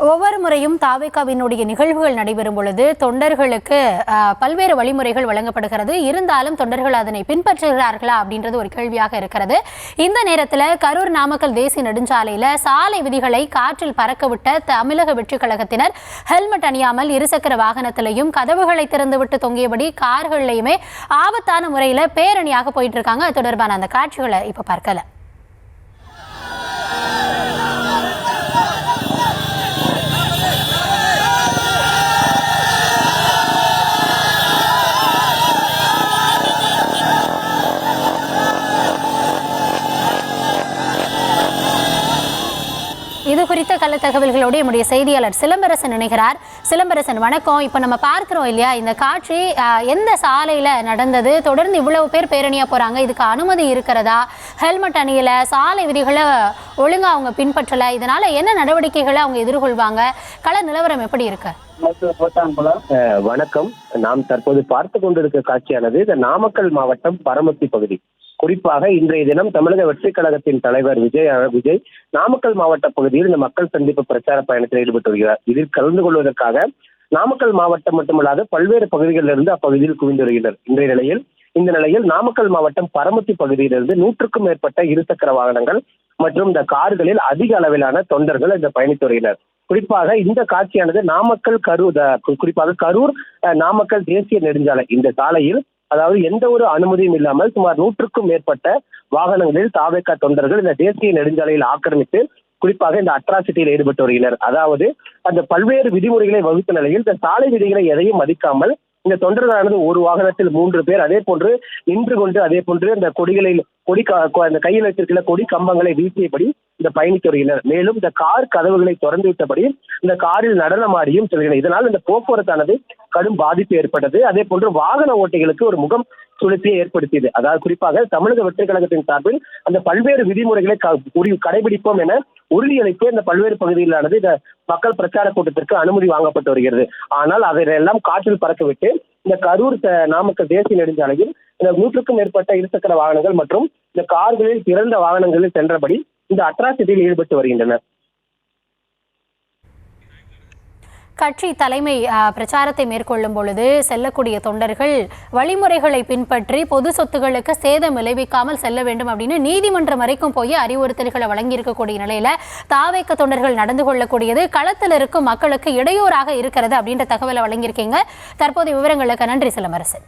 ஒவ்வொரு முறையும் தாவேகாவினுடைய நிகழ்வுகள் நடைபெறும் பொழுது தொண்டர்களுக்கு பல்வேறு வழிமுறைகள் வழங்கப்படுகிறது. இருந்தாலும் தொண்டர்கள் அதனை பின்பற்றுகிறார்களா அப்படின்றது ஒரு கேள்வியாக இருக்கிறது. இந்த நேரத்தில் கரூர் நாமக்கல் தேசிய நெடுஞ்சாலையில் சாலை விதிகளை காற்றில் பறக்கவிட்ட தமிழக வெற்றிக் கழகத்தினர் ஹெல்மெட் அணியாமல் இருசக்கர வாகனத்திலையும் கதவுகளை திறந்துவிட்டு தொங்கியபடி கார்களையுமே ஆபத்தான முறையில் பேரணியாக போயிட்டு இருக்காங்க. அது தொடர்பான அந்த காட்சிகளை இப்ப பார்க்கல. இது குறித்த கள தகவல்களோடு நம்முடைய செய்தியாளர் சிலம்பரசன் இணைகிறார். சிலம்பரசன், வணக்கம். இப்போ நம்ம பார்க்கிறோம் இல்லையா, இந்த காட்சி எந்த சாலையில் நடந்தது? தொடர்ந்து இவ்வளவு பேர் பேரணியாக போகிறாங்க, இதுக்கு அனுமதி இருக்கிறதா? ஹெல்மெட் அணியலை, சாலை விதிகளை ஒழுங்காக அவங்க பின்பற்றலை, இதனால் என்ன நடவடிக்கைகளை அவங்க எதிர்கொள்வாங்க? கள நிலவரம் எப்படி இருக்கு? வணக்கம். நாம் தற்போது பார்த்து கொண்டிருக்க காட்சியானது இந்த நாமக்கல் மாவட்டம் பரமத்தி பகுதி. குறிப்பாக இன்றைய தினம் தமிழக வெற்றிக் கழகத்தின் தலைவர் விஜய் நாமக்கல் மாவட்ட பகுதியில் இந்த மக்கள் சந்திப்பு பிரச்சார பயணத்தில் ஈடுபட்டு வருகிறார். இதில் கலந்து கொள்வதற்காக நாமக்கல் மாவட்டம் மட்டுமல்லாது பல்வேறு பகுதிகளில் இருந்து அப்பகுதியில் குவிந்து வருகின்றனர். இந்த நிலையில் நாமக்கல் மாவட்டம் பரமத்தி பகுதியிலிருந்து 100க்கும் மேற்பட்ட இருசக்கர வாகனங்கள் மற்றும் இந்த கார்களில் அதிக அளவிலான தொண்டர்கள் இந்த பயணித்து வருகின்றனர். குறிப்பாக இந்த காட்சியானது குறிப்பாக கரூர் நாமக்கல் தேசிய நெடுஞ்சாலை. இந்த சாலையில் அதாவது எந்த ஒரு அனுமதியும் இல்லாமல் சுமார் 100க்கும் மேற்பட்ட வாகனங்களில் தாவேகா தொண்டர்கள் இந்த தேசிய நெடுஞ்சாலையில் ஆக்கிரமித்து குறிப்பாக இந்த அட்ராசிட்டியில் ஈடுபட்டு வருகின்றனர். அதாவது அந்த பல்வேறு விதிமுறைகளை வகுத்த நிலையில் இந்த சாலை விதிகளை எதையும் மதிக்காமல் இந்த தொண்டர்களானது ஒரு வாகனத்தில் 3 பேர் அதே போன்று நின்று கொண்டு அதே போன்று இந்த அந்த கையில் வச்சிருக்கிற கொடி கம்பங்களை வீசியபடி இந்த பயணித்து வருகின்றனர். மேலும் இந்த கார் கதவுகளை திறந்து விட்டபடி இந்த காரில் நடனமாடியும் செல்கின்றனர். இதனால் இந்த போக்குவரத்தானது கடும் பாதிப்பு ஏற்பட்டது. அதே போன்று வாகன ஓட்டிகளுக்கு ஒரு முகம் சுழற்சியை ஏற்படுத்தியது. அதாவது குறிப்பாக தமிழக வெற்றிக் கழகத்தின் சார்பில் அந்த பல்வேறு விதிமுறைகளை கடைபிடிப்போம் என உறுதியளித்து இந்த பல்வேறு பகுதியிலானது இந்த மக்கள் பிரச்சார கூட்டத்திற்கு அனுமதி வாங்கப்பட்டு வருகிறது. ஆனால் அதையெல்லாம் காற்றில் பறக்கவிட்டு இந்த கரூர் நாமக்கல் தேசிய நெடுஞ்சாலையில் இந்த 100க்கும் மேற்பட்ட இருசக்கர வாகனங்கள் மற்றும் இந்த கார்களில் திறந்த வாகனங்களில் சென்றபடி இந்த அட்ராசிட்டியில் ஈடுபட்டு வருகின்றனர். கட்சி தலைமை பிரச்சாரத்தை மேற்கொள்ளும் பொழுது செல்லக்கூடிய தொண்டர்கள் வழிமுறைகளை பின்பற்றி பொது சொத்துக்களுக்கு சேதம் விளைவிக்காமல் செல்ல வேண்டும் அப்படின்னு நீதிமன்றம் வரைக்கும் போய் அறிவுறுத்தல்களை வழங்கியிருக்கக்கூடிய நிலையில தாவேக தொண்டர்கள் நடந்து கொள்ளக்கூடியது களத்தில் இருக்கும் மக்களுக்கு இடையூறாக இருக்கிறது அப்படின்ற தகவலை வழங்கியிருக்கீங்க. தற்போதைய விவரங்களுக்கு நன்றி சிலம்பரசன்.